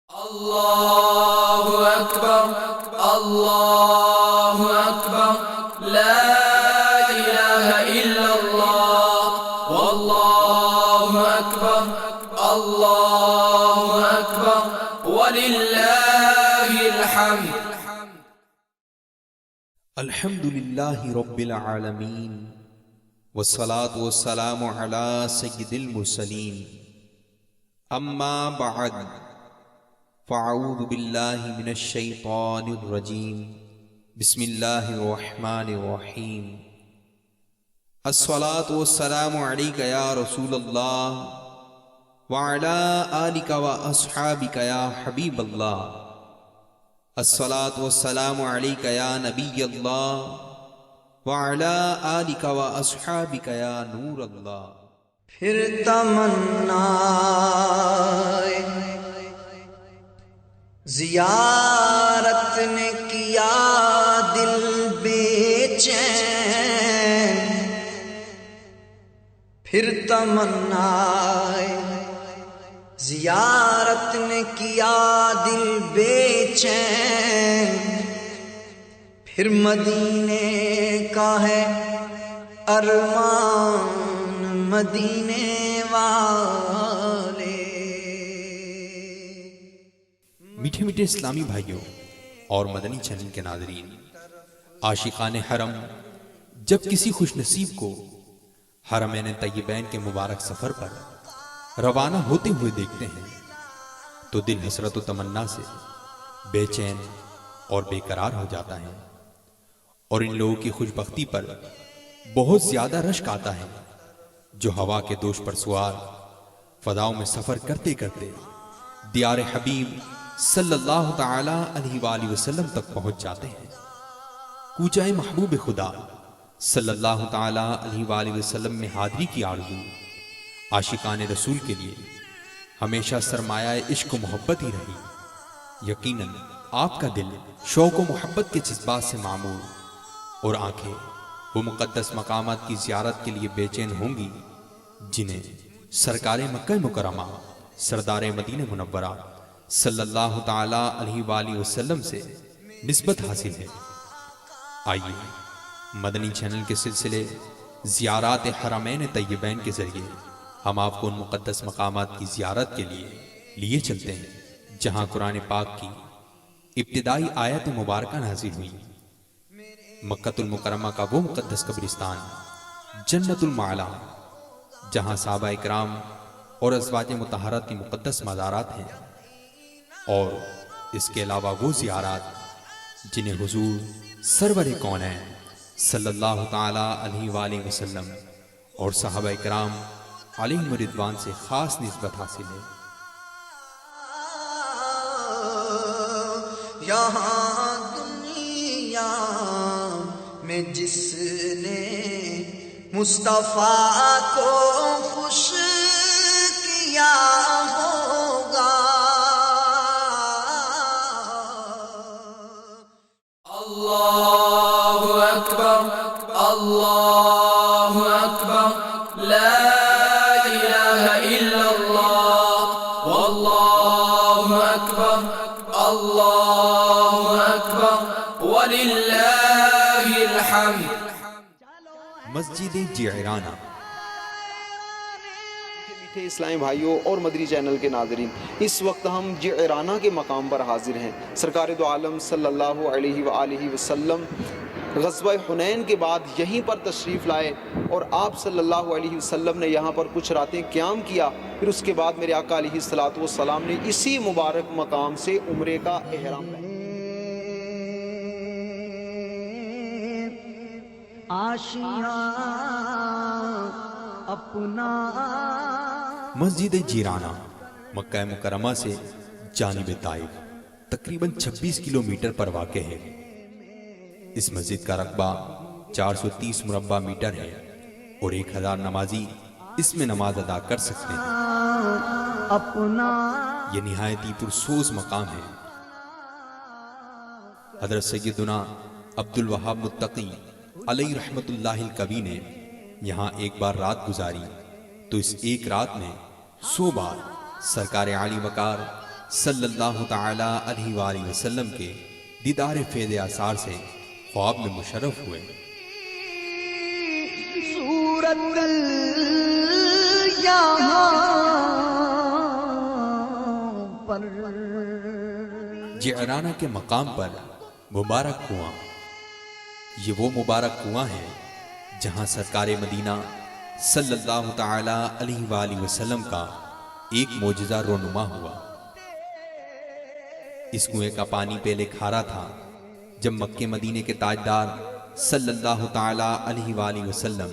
اللہ اکبر اللہ اکبر لا الہ الا اللہ واللہ اکبر اللہ اکبر وللہ الحمد۔ الحمد للہ رب العالمین والصلاة والسلام علی سید المرسلین، اما بعد فاعوذ باللہ من الشیطان الرجیم، بسم اللہ الرحمن الرحیم۔ الصلاة والسلام علیک یا رسول اللہ وعلی آلک واصحابک یا حبیب اللہ، الصلاة والسلام علیک یا نبی اللہ وعلی آلک واصحابک یا نور اللہ۔ پھر تمنا زیارت نے کیا دل بے چین، پھر تمنا زیارت نے کیا دل بے چین، پھر مدینے کا ہے ارمان مدینے والے۔ میٹھے میٹھے اسلامی بھائیوں اور مدنی چینل کے ناظرین، عاشقان حرم جب کسی خوش نصیب کو حرمین طیبین کے مبارک سفر پر روانہ ہوتے ہوئے دیکھتے ہیں تو دل حسرت و تمنا سے بے چین اور بے قرار ہو جاتا ہے، اور ان لوگوں کی خوش بختی پر بہت زیادہ رشک آتا ہے جو ہوا کے دوش پر سوار فضاؤں میں سفر کرتے کرتے دیار حبیب صلی اللہ تعالی علیہ وآلہ وسلم تک پہنچ جاتے ہیں۔ کوچہ محبوب خدا صلی اللہ تعالی علیہ وآلہ وسلم میں حاضری کی آرزو عاشقان رسول کے لیے ہمیشہ سرمایہ عشق و محبت ہی رہی۔ یقیناً آپ کا دل شوق و محبت کے جذبات سے معمور اور آنکھیں وہ مقدس مقامات کی زیارت کے لیے بے چین ہوں گی جنہیں سرکار مکہ مکرمہ سردار مدینہ منورہ صلی اللہ تعالی علیہ وآلہ وسلم سے نسبت حاصل ہے۔ آئیے مدنی چینل کے سلسلے زیارات حرمین طیبین کے ذریعے ہم آپ کو ان مقدس مقامات کی زیارت کے لیے چلتے ہیں جہاں قرآن پاک کی ابتدائی آیت مبارکہ نازل ہوئی۔ مکہ المکرمہ کا وہ مقدس قبرستان جنت المعلا جہاں صحابہ اکرام اور ازواج مطہرات کی مقدس مزارات ہیں، اور اس کے علاوہ وہ زیارات جنہیں حضور سرور کونین صلی اللہ تعالی علیہ وآلہ وسلم اور صحابہ اکرام علیہم رضوان سے خاص نسبت حاصل ہے۔ یہاں دنیا میں جس نے مصطفیٰ کو خوش کیا ہوگا، اللہ اکبر اللہ اکبر لا الہ الا اللہ واللہ اکبر اللہ اکبر وللہ الحمد۔ مسجد جعرانہ۔ میٹھے اسلامی بھائیوں اور مدنی چینل کے ناظرین، اس وقت ہم جعرانہ کے مقام پر حاضر ہیں۔ سرکار دو عالم صلی اللہ علیہ وآلہ وسلم غزوہ حنین کے بعد یہیں پر تشریف لائے اور آپ صلی اللہ علیہ وسلم نے یہاں پر کچھ راتیں قیام کیا، پھر اس کے بعد میرے آقا علیہ الصلوۃ والسلام نے اسی مبارک مقام سے عمرے کا احرام لیا۔ آشیاں اپنا مسجد جعرانہ مکہ مکرمہ سے جانب طائف تقریباً 26 کلومیٹر پر واقع ہے۔ اس مسجد کا رقبہ 430 مربع میٹر ہے اور 1000 نمازی اس میں نماز ادا کر سکتے ہیں۔ اپنا یہ نہایت ہی پرسوز مقام ہے۔ حضرت سیدنا عبد الوہاب متقی علیہ رحمت اللہ الکوی نے یہاں ایک بار رات گزاری تو اس ایک رات میں 100 بار سرکار عالی وقار صلی اللہ تعالی علیہ وآلہ وسلم کے دیدار فیض آثار سے خواب میں مشرف ہوئے۔ صورت یہاں پر جعرانہ کے مقام پر مبارک کنواں، یہ وہ مبارک کنواں ہے جہاں سرکار مدینہ صلی اللہ تعالی علیہ وآلہ وسلم کا ایک معجزہ رونما ہوا۔ اس کنویں کا پانی پہلے کھارا تھا۔ جب مکے مدینے کے تاجدار صلی اللہ تعالی علیہ وآلہ وسلم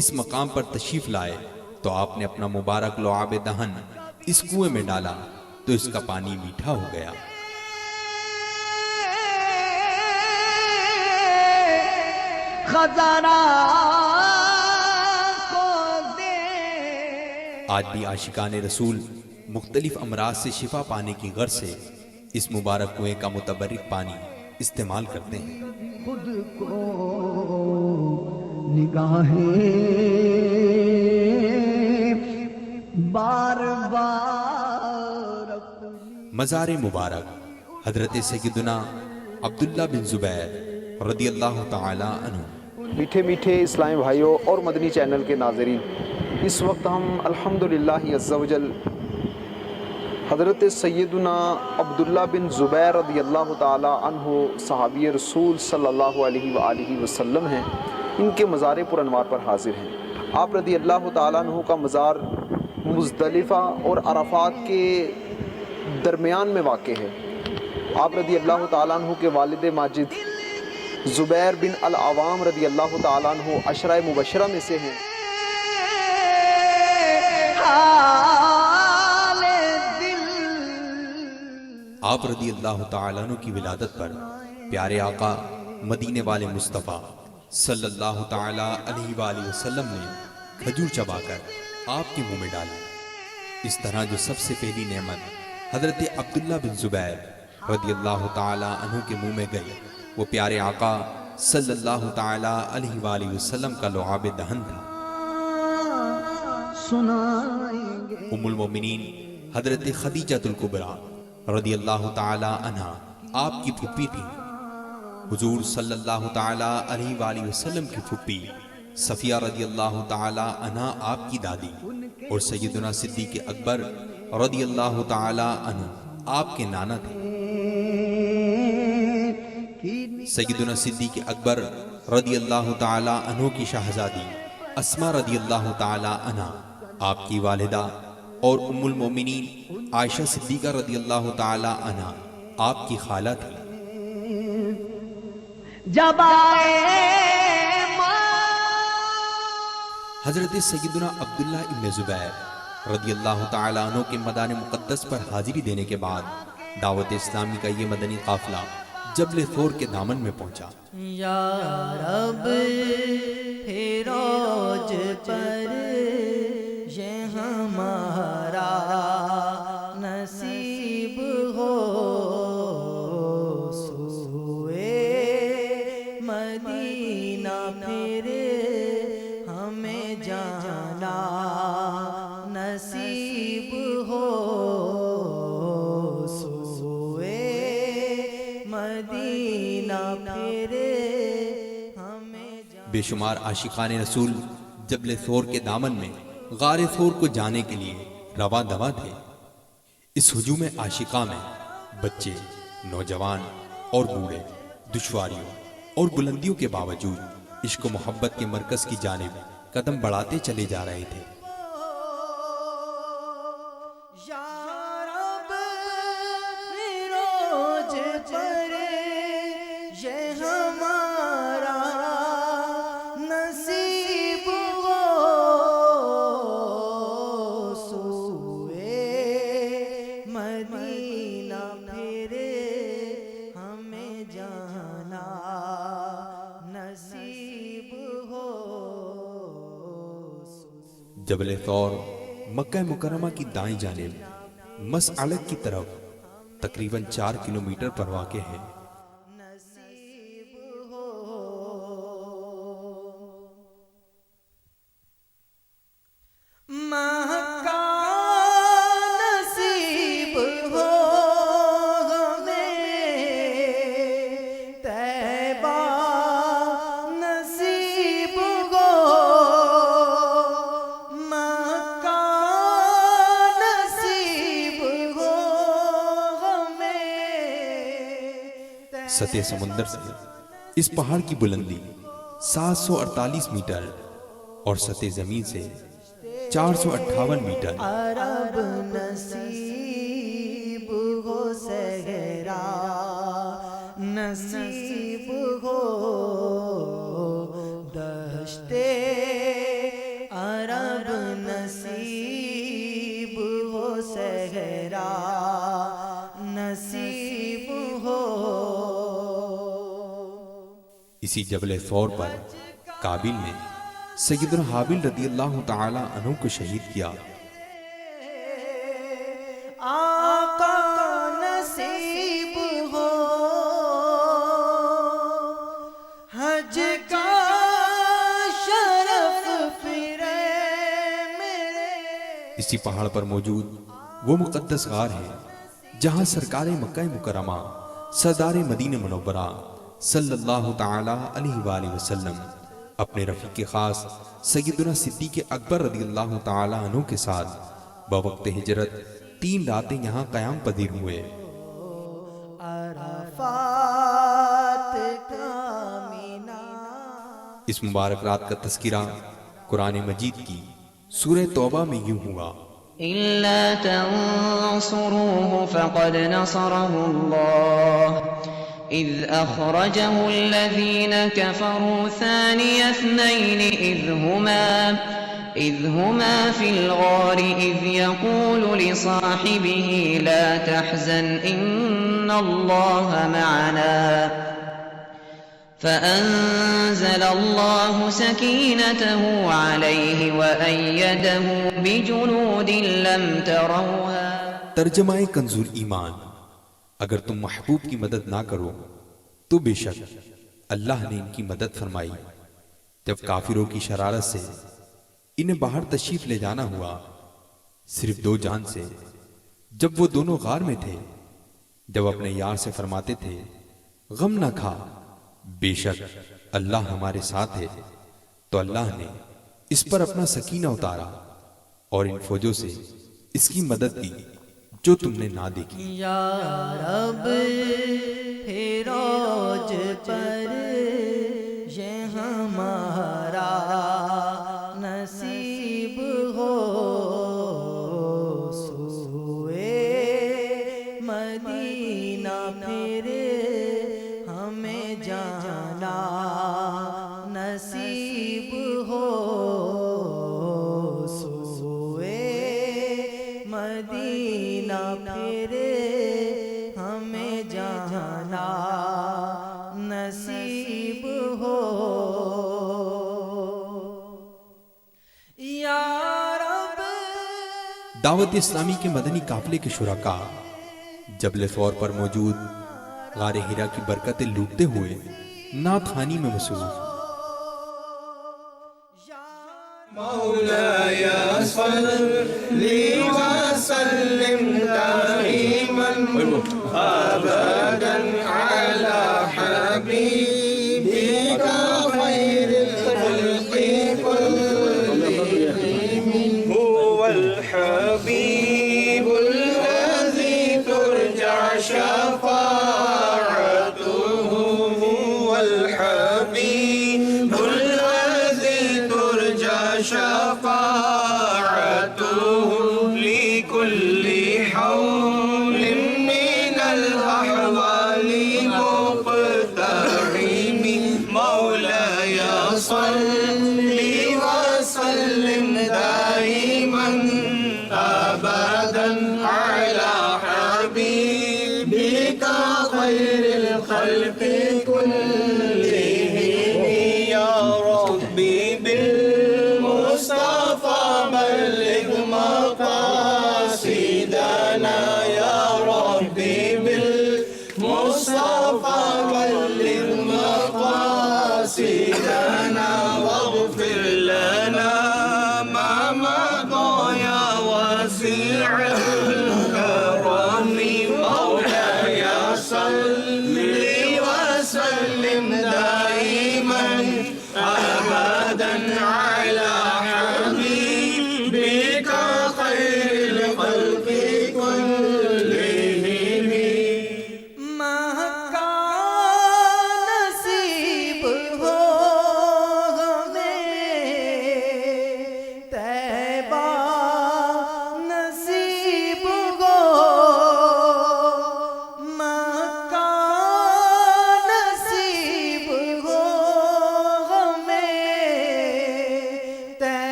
اس مقام پر تشریف لائے تو آپ نے اپنا مبارک لعاب دہن اس کنویں میں ڈالا تو اس کا پانی میٹھا ہو گیا۔ خزانہ کو دے۔ آج بھی عاشقان رسول مختلف امراض سے شفا پانے کی غرض سے اس مبارک کنویں کا متبرک پانی استعمال کرتے ہیں۔ خود کو نگاہیں بار بار مزار مبارک حضرت سیدنا عبداللہ بن زبیر رضی اللہ تعالی عنہ۔ میٹھے میٹھے اسلامی بھائیوں اور مدنی چینل کے ناظرین، اس وقت ہم الحمدللہ عز و جل حضرت سیدنا عبداللہ بن زبیر رضی اللہ تعالی عنہ صحابی رسول صلی اللہ علیہ وآلہ وسلم ہیں، ان کے مزار پر انوار پر حاضر ہیں۔ آپ رضی اللہ تعالی عنہ کا مزار مزدلفہ اور عرفات کے درمیان میں واقع ہے۔ آپ رضی اللہ تعالی عنہ کے والد ماجد زبیر بن العوام رضی اللہ تعالیٰ عنہ عشرہ مبشرہ میں سے ہیں۔ حال دل آپ رضی اللہ تعالیٰ عنہ کی ولادت پر پیارے آقا مدینے والے مصطفیٰ صلی اللہ تعالیٰ علیہ وآلہ وسلم نے کھجور چبا کر آپ کے منہ میں ڈالی۔ اس طرح جو سب سے پہلی نعمت حضرت عبداللہ بن زبیر رضی اللہ تعالیٰ عنہ کے منہ میں گئی وہ پیارے آقا صلی اللہ تعالیٰ علیہ وآلہ وسلم کا لعاب دہن تھا۔ سنائیں گے ام المومنین حضرت خدیجہ الکبریٰ رضی اللہ تعالیٰ عنہا آپ کی پھوپھی تھی۔ حضور صلی اللہ تعالیٰ علیہ وآلہ وسلم کی پھوپھی صفیہ رضی اللہ تعالیٰ عنہا آپ کی دادی اور سیدنا صدیق اکبر رضی اللہ تعالیٰ عنہ آپ کے نانا تھے۔ سیدنا صدیق اکبر رضی اللہ تعالیٰ عنہ کی شہزادی اسماء رضی اللہ تعالیٰ عنہ آپ کی والدہ اور ام المومنین عائشہ صدیقہ رضی اللہ تعالیٰ عنہ آپ کی خالہ تھی۔ جب آئے حضرت سیدنا عبداللہ ابن زبیر رضی اللہ تعالیٰ عنہ کے میدان مقدس پر حاضری دینے کے بعد دعوت اسلامی کا یہ مدنی قافلہ جبل ثور کے دامن میں پہنچا۔ یا رب فیروز پر یہ ہمارا نصیب ہو، سوئے مدینہ پھر ہمیں جانا نصیب ہو، سوئے مدینہ پھر ہمیں جانا۔ بے شمار عاشقان رسول جبل ثور کے دامن میں غار ثور کو جانے کے لیے رواں دواں تھے۔ اس ہجوم عاشقاں میں بچے، نوجوان اور بوڑھے دشواریوں اور بلندیوں کے باوجود عشق و محبت کے مرکز کی جانب قدم بڑھاتے چلے جا رہے تھے۔ یا رب فیروز پر یہ ہمارا نصیب ہو، سوئے مدینہ پھر ہمیں جانا نصیب ہو۔ جبل ثور مکہ مکرمہ کی دائیں جانب مسعلق کی طرف تقریباً 4 کلومیٹر پر واقع ہے۔ نصیب ہو مکہ، نصیب ہو سطح سمندر سے اس پہاڑ کی بلندی 748 میٹر اور سطح زمین سے 458 میٹر۔ عرب نصیب ہو صحرا، نصیب ہو دشتے، عرب نصیب ہو صحرا، نصیب ہو۔ اسی جبل ثور پر کابل میں سیدنا حابیل رضی اللہ تعالی عنہ کو شہید کیا۔ آقا نصیب ہو حج کا شرف پھرے میرے۔ اسی پہاڑ پر موجود وہ مقدس غار ہے جہاں سرکار مکہ مکرمہ سردار مدینہ منورہ صلی اللہ تعالی علیہ وآلہ وسلم اپنے رفیق خاص سیدنا صدیق اکبر رضی اللہ تعالی عنہ کے ساتھ بوقت ہجرت 3 راتیں یہاں قیام پذیر ہوئے۔ عرفات کا مینا، اس مبارک رات کا تذکرہ قرآن مجید کی سورہ توبہ میں یوں ہوا: إلا تنصروه فقد نصره الله إذ أخرجه الذين كفروا ثاني اثنين إذ هما في الغار إذ يقول لصاحبه لا تحزن إن الله معنا فأنزل الله سكينته عليه وأيده بجنود لم تروها۔ ترجمہ کنزول ایمان: اگر تم محبوب کی مدد نہ کرو تو بے شک اللہ نے ان کی مدد فرمائی۔ جب کافروں کی شرارت سے انہیں باہر تشریف لے جانا ہوا صرف 2 جان سے، جب وہ دونوں غار میں تھے، جب اپنے یار سے فرماتے تھے غم نہ کھا، بے شک اللہ ہمارے ساتھ ہے، تو اللہ نے اس پر اپنا سکینہ اتارا اور ان فوجوں سے اس کی مدد دی جو تم نے نہ دیکھی۔ یا رب فیروز پر یہ ہمارا نصیب ہو، سوئے مدینہ پھر ہمیں جانا نصیب ہو، سوئے مدینہ پھر ہمیں جانا نصیب ہو۔ یا رب دعوت اسلامی کے مدنی قافلے کے شرکاء جبل ثور پر موجود غار ہیرا کی برکتیں لوٹتے ہوئے نعت خوانی میں مصروف۔ مولاي صل وسلم دائما ابدا على حبيبك خير الخلق كلهم هو الحبيب الذي ترجى شفاعته هو الحبيب الذي ترجى شفاعته لكل حول من الأحوال مقتحم مولاي صل وسلم دائما أبدا على حبيبك خير الخلق كلهم يا ربي بالمصطفى بلغ مقاصدنا يا ربي بالمصطفى بلغ مقاصدنا واغفر لنا ما مضى يا واسع الكرم مولاي صل وسلم دائما أبدا على حبيبك خير الخلق كلهم مہکا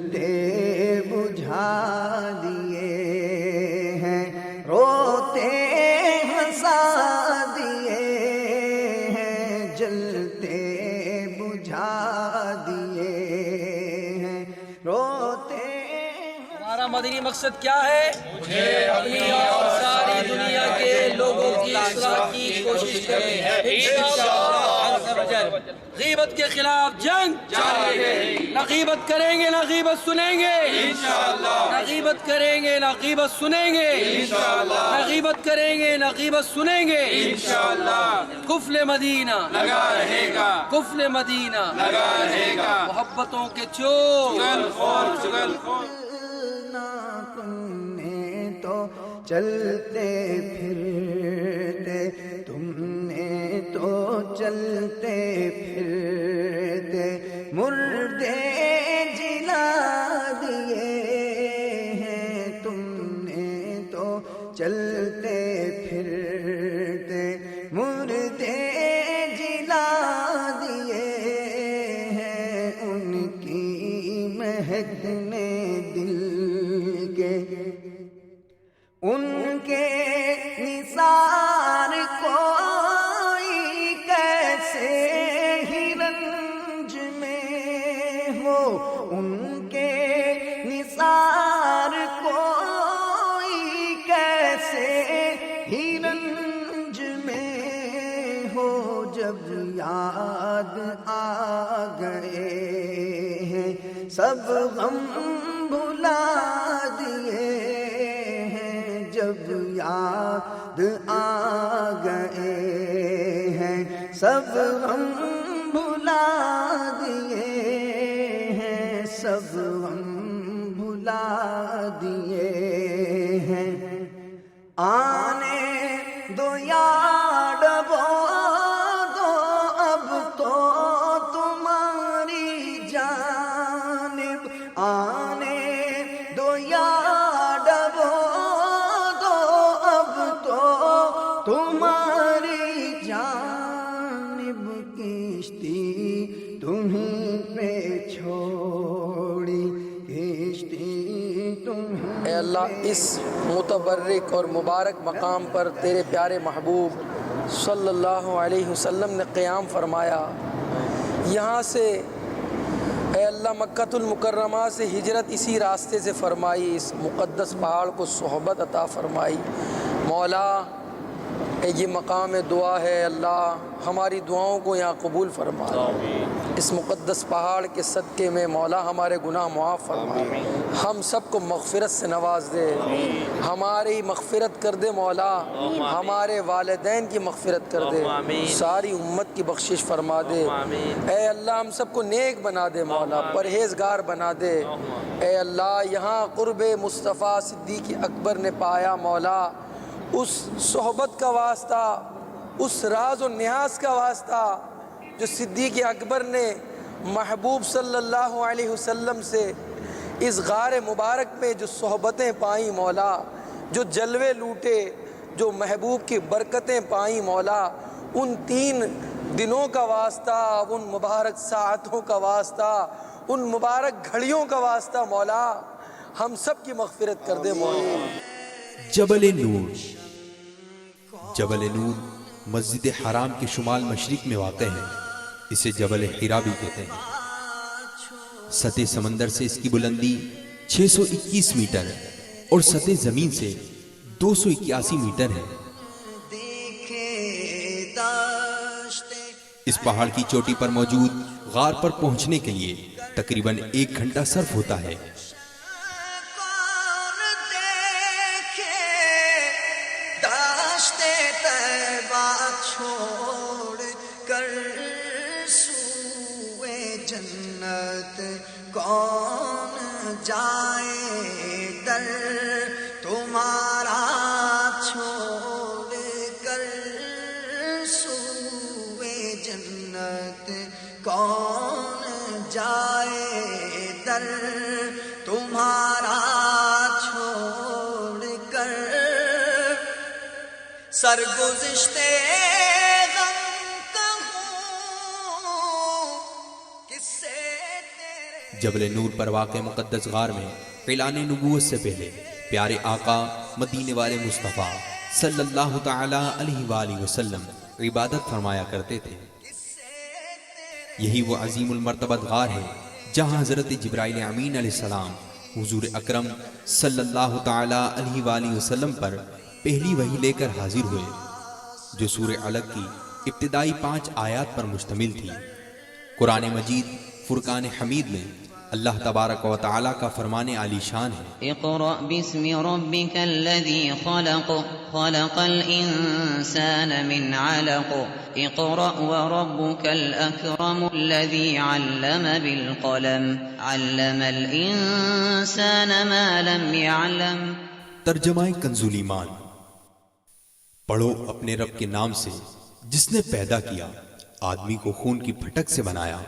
جلتے بجھا دیے ہیں، روتے ہنسا دیے ہیں، جلتے بجھا دیے ہیں، روتے ہمارا مدنی مقصد کیا ہے؟ اپنی اور ساری دنیا کے لوگوں کی اصلاح کی کوشش کریں انشاءاللہ۔ غیبت کے خلاف جنگ نہ غیبت کریں گے نہ غیبت سنیں گے نہ غیبت کریں گے نہ غیبت سنیں گے نہ غیبت کریں گے نہ غیبت سنیں گے قفل مدینہ لگا رہے گا، قفل مدینہ لگا رہے گا، محبتوں کے چور تم نے تو چلتے پھرتے، تم نے تو چلتے پھرتے مردے جلا دیے ہیں، تم نے تو چلتے پھرتے مردے جلا دیے ہیں، ان کی مہک نے دل کے، ان کے نثار کوئی کیسے ہی رنج میں ہو، ان کے نثار کوئی کیسے ہی رنج میں ہو، جب یاد آ گئے ہیں سب غم بھلا دیے ہیں، جب یاد آ گئے ہیں سب غم بھلا دیے ہیں، سب غم بھلا دیے ہیں، آنے دو یاد ڈبو دو اب تو تمہاری جانب، آنے دو یاد ڈبو دو اب تو تمہاری جانب، کشتی تمہیں پہ چھوڑی، کشتی تمہیں۔ اے اللہ اس متبرک اور مبارک مقام پر تیرے پیارے محبوب صلی اللہ علیہ وسلم نے قیام فرمایا، یہاں سے اے اللہ مکۃ المکرمہ سے ہجرت اسی راستے سے فرمائی، اس مقدس پہاڑ کو صحبت عطا فرمائی۔ مولا اے یہ مقام دعا ہے، اللہ ہماری دعاؤں کو یہاں قبول فرما، اس مقدس پہاڑ کے صدقے میں مولا ہمارے گناہ معاف فرما، ہم سب کو مغفرت سے نواز دے، ہماری مغفرت کر دے مولا، ہمارے والدین کی مغفرت کر دے، ساری امت کی بخشش فرما دے، اے اللہ ہم سب کو نیک بنا دے مولا، پرہیزگار بنا دے، اے اللہ یہاں قرب مصطفیٰ صدیق اکبر نے پایا مولا، اس صحبت کا واسطہ، اس راز و نیاز کا واسطہ جو صدیق اکبر نے محبوب صلی اللہ علیہ وسلم سے اس غار مبارک میں جو صحبتیں پائیں مولا، جو جلوے لوٹے، جو محبوب کی برکتیں پائیں مولا، ان 3 دنوں کا واسطہ، ان مبارک ساعتوں کا واسطہ، ان مبارک گھڑیوں کا واسطہ مولا ہم سب کی مغفرت کر دے مولا۔ جبل نور، جبل نور مسجد حرام کے شمال مشرق میں واقع ہے، اسے جبل حرا بھی کہتے ہیں۔ سطح سمندر سے اس کی بلندی 621 میٹر اور سطح زمین سے 281 میٹر ہے۔ اس پہاڑ کی چوٹی پر موجود غار پر پہنچنے کے لیے تقریباً 1 گھنٹہ صرف ہوتا ہے۔ چھوڑ کر سوئے جنت کون جائے در تمہارا، چھوڑ کر سوئے جنت کون جائے در تمہارا، چھوڑ کر سرگزشتے غم کہوں کس سے تیرے۔ جبل نور پر واقع مقدس غار میں اعلان نبوت سے پہلے پیارے آقا مدینے والے مصطفیٰ صلی اللہ تعالی علیہ وآلہ وسلم عبادت فرمایا کرتے تھے۔ یہی وہ عظیم المرتبت غار ہے جہاں حضرت جبرائیل امین علیہ السلام حضور اکرم صلی اللہ تعالی علیہ وآلہ وسلم پر پہلی وحی لے کر حاضر ہوئے، جو سورہ علق کی ابتدائی 5 آیات پر مشتمل تھی۔ قرآن مجید فرقان حمید میں اللہ تبارک و تعالی کا فرمان عالی شان ہے، اقرأ باسم ربك الذي خلق خلق الإنسان من علق اقرأ وربك الأكرم الذي علم بالقلم علم الإنسان ما لم يعلم۔ ترجمہ کنز الایمان۔ پڑھو اپنے رب کے نام سے جس نے پیدا کیا، آدمی کو خون کی پھٹک سے بنایا۔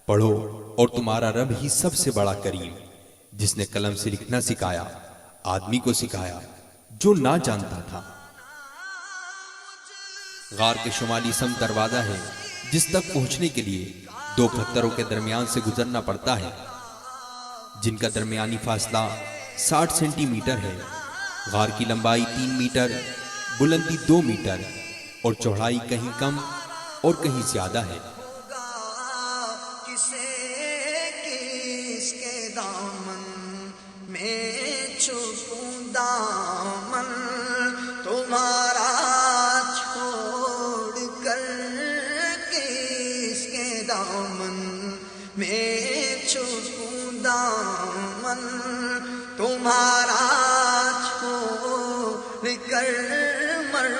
پڑھو اور تمہارا رب ہی سب سے بڑا کریم، جس نے قلم سے لکھنا سکھایا، آدمی کو سکھایا جو نہ جانتا تھا۔ غار کے شمالی سمت دروازہ ہے جس تک پہنچنے کے لیے 2 پتھروں کے درمیان سے گزرنا پڑتا ہے، جن کا درمیانی فاصلہ 60 سینٹی میٹر ہے۔ غار کی لمبائی 3 میٹر، بلندی 2 میٹر اور چوڑائی کہیں کم اور کہیں زیادہ ہے۔ کس کے دامن میں چھپوں دامن تمہارا چھوڑ کر، کس کے دامن میں چھپوں دامن تمہارا چھوڑ کر، مر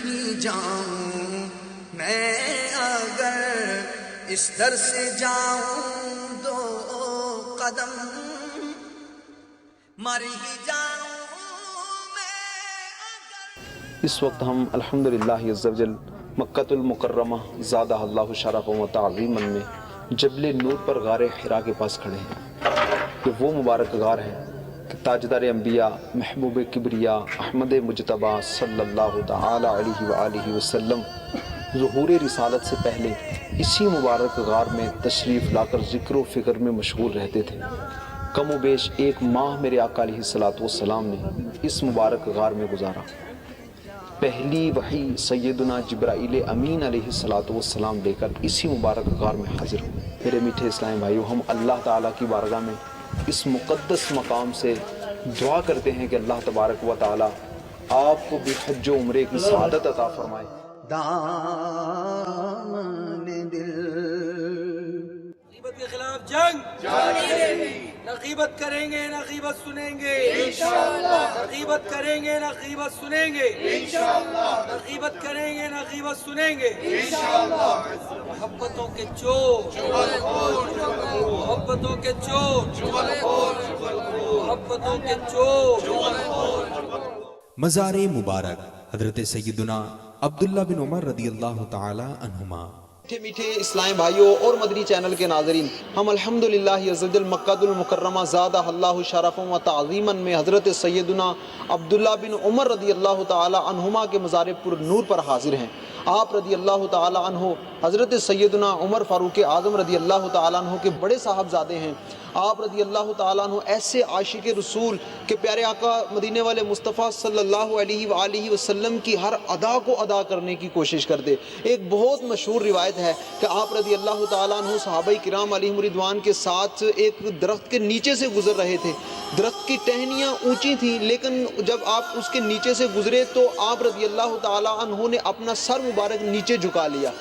ہی جاؤں میں اگر اس در سے جاؤں 2 قدم، مر ہی جاؤں میں۔ اس وقت ہم الحمدللہ عز وجل مکۃ المکرمہ زادہ اللہ شرفا و تعظیما میں جبل نور پر غار حرا کے پاس کھڑے ہیں۔ کہ وہ مبارک غار ہے کہ تاجدار انبیاء محبوب کبریا احمد مجتبیٰ صلی اللہ تعالی علیہ وآلہ وسلم ظہور رسالت سے پہلے اسی مبارک غار میں تشریف لا کر ذکر و فکر میں مشغول رہتے تھے۔ کم و بیش 1 ماہ میرے آقا علیہ السلام نے اس مبارک غار میں گزارا۔ پہلی وحی سیدنا جبرائیل امین علیہ السلام لے کر اسی مبارک غار میں حاضر ہوئے۔ میرے میٹھے اسلامی بھائیو، ہم اللہ تعالیٰ کی بارگاہ میں اس مقدس مقام سے دعا کرتے ہیں کہ اللہ تبارک و تعالیٰ آپ کو بھی حج و عمرے کی سعادت عطا فرمائے۔ دامن دل غیبت کے خلاف جنگ جاری رہے گی، نہ غیبت کریں گے نہ غیبت سنیں گے انشاءاللہ، نہ غیبت کریں گے نہ غیبت سنیں گے انشاءاللہ، نہ غیبت کریں گے نہ غیبت سنیں گے انشاءاللہ۔ محبتوں کے چور محبتوں کے چور محبتوں کے چور۔ مزار مبارک حضرت سیدنا عبداللہ بن عمر رضی اللہ تعالی عنہما۔ میٹھے میٹھے اسلام بھائیوں اور مدنی چینل کے ناظرین، ہم الحمدللہ عز وجل مکۃ المکرمہ زادہ اللہ شرفا و تعظیما میں حضرت سیدنا عبداللہ بن عمر رضی اللہ تعالی عنہما کے مزار پر نور پر حاضر ہیں۔ آپ رضی اللہ تعالی عنہ حضرت سیدنا عمر فاروق اعظم رضی اللہ تعالی عنہ کے بڑے صاحبزادے ہیں۔ آپ رضی اللہ تعالیٰ عنہ ایسے عاشق رسول کہ پیارے آقا مدینے والے مصطفیٰ صلی اللہ علیہ وآلہ وسلم کی ہر ادا کو ادا کرنے کی کوشش کرتے۔ ایک بہت مشہور روایت ہے کہ آپ رضی اللہ تعالیٰ عنہ صحابہ کرام علیہم رضوان کے ساتھ ایک درخت کے نیچے سے گزر رہے تھے۔ درخت کی ٹہنیاں اونچی تھیں، لیکن جب آپ اس کے نیچے سے گزرے تو آپ رضی اللہ تعالیٰ عنہ نے اپنا سر مبارک نیچے جھکا لیا۔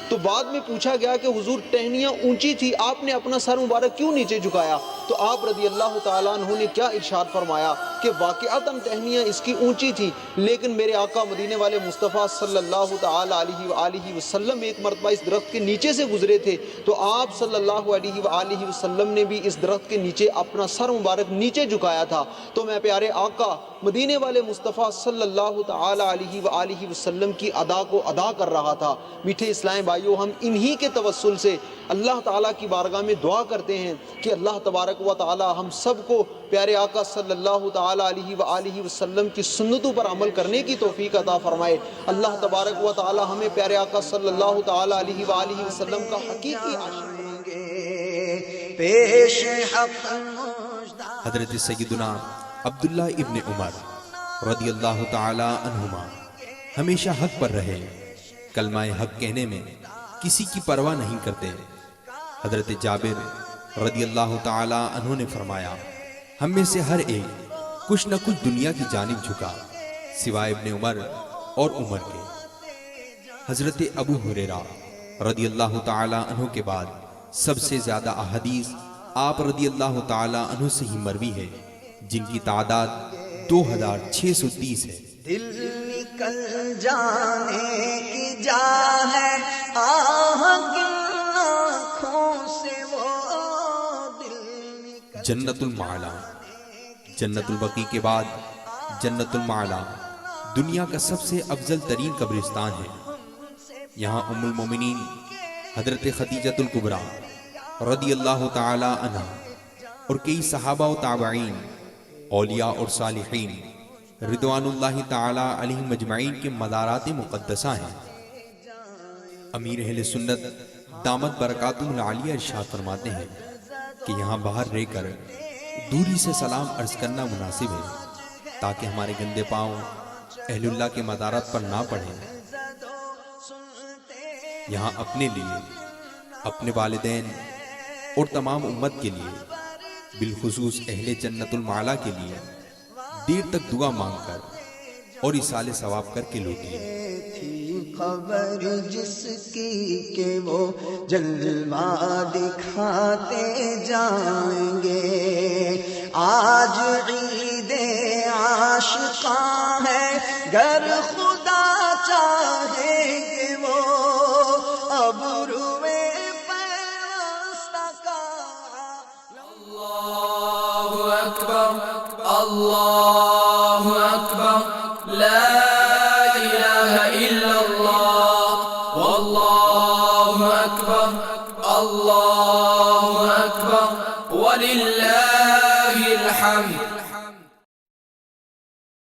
تو بعد میں پوچھا گیا کہ حضور ٹہنیاں اونچی تھی، آپ نے اپنا سر مبارک کیوں نیچے جھکایا؟ تو آپ رضی اللہ تعالیٰ عنہ نے کیا ارشاد فرمایا کہ واقعتاً ٹہنیاں اس کی اونچی تھی، لیکن میرے آقا مدینے والے مصطفیٰ صلی اللہ تعالیٰ علیہ وآلہ وسلم ایک مرتبہ اس درخت کے نیچے سے گزرے تھے تو آپ صلی اللہ علیہ وآلہ وسلم نے بھی اس درخت کے نیچے اپنا سر مبارک نیچے جھکایا تھا۔ تو میں پیارے آقا مدینے والے مصطفیٰ صلی اللہ تعالیٰ علیہ وآلہ وسلم کی ادا کو ادا کر رہا تھا۔ میٹھے اسلام بھائیو، ہم انہی کے توسل سے اللہ تعالیٰ کی بارگاہ میں دعا کرتے ہیں کہ اللہ تبارک و تعالیٰ ہم سب کو پیارے آقا صلی اللہ تعالیٰ علیہ وآلہ وسلم کی سنتوں پر عمل کرنے کی توفیق عطا فرمائے۔ اللہ تبارک و تعالیٰ ہمیں پیارے آقا صلی اللہ تعالیٰ علیہ وآلہ وسلم کا حقیقی عاشق بنائے۔ پیش حق مژدہ حضرت سیدنا عبداللہ ابن عمر رضی اللہ تعالی عنہما ہمیشہ حق پر رہے، کلمہ حق کہنے میں کسی کی پرواہ نہیں کرتے۔ حضرت جابر رضی اللہ تعالی عنہ نے فرمایا، ہم میں سے ہر ایک کچھ نہ کچھ دنیا کی جانب جھکا سوائے ابن عمر اور عمر کے۔ حضرت ابو ہریرہ رضی اللہ تعالی عنہ کے بعد سب سے زیادہ احادیث آپ رضی اللہ تعالی عنہ سے ہی مروی ہے، جن کی تعداد 2630 ہے۔ دل نکل جانے کی جا ہے آہ کن آنکھوں سے وہ دل نکل جنت المعلا، جنت البقیع کے بعد جنت المعلا دنیا کا سب سے افضل ترین قبرستان ہے۔ یہاں ام المومنین حضرت خدیجۃ الکبریٰ رضی اللہ تعالی عنہ اور کئی صحابہ و تابعین، اولیاء اور صالحین رضوان اللہ تعالی علیہم اجمعین کے مزارات مقدسہ ہیں۔ امیر اہل سنت دامت برکاتہ العالیہ ارشاد فرماتے ہیں کہ یہاں باہر رہ کر دوری سے سلام عرض کرنا مناسب ہے، تاکہ ہمارے گندے پاؤں اہل اللہ کے مزارات پر نہ پڑیں۔ یہاں اپنے لیے، اپنے والدین اور تمام امت کے لیے، بالخصوص اہل جنت المعلا کے لیے دیر تک دعا مانگ کر اور اصالہ ثواب کر کے لوٹیے۔ تھی خبر جس کی کہ وہ جلوہ دکھاتے جائیں گے، آج عید عاشقاں ہے، گر خدا چاہے کہ وہ ابروئے پیوستہ کا۔ اللہ اکبر اللہ اکبر لا الہ الا اللہ واللہ اکبر اللہ اکبر وللہ الحمد۔